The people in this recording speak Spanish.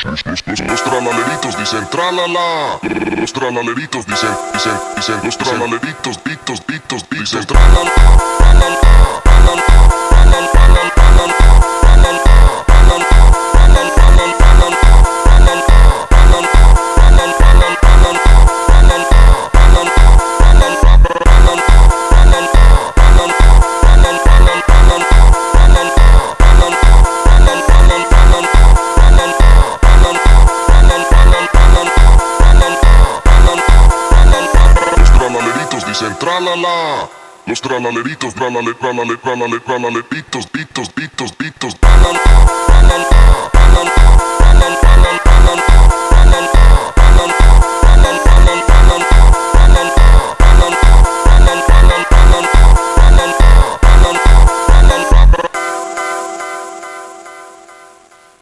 Los tralaleritos dicen tralala. Los tralaleritos dicen, los tralaleritos, dicen tralala, tralala, tralala, tralala, tralala, tralala. Dicen tralala. Los tralaleritos, tralale, tralale, tralale, tralale, pitos, tralala, tralala.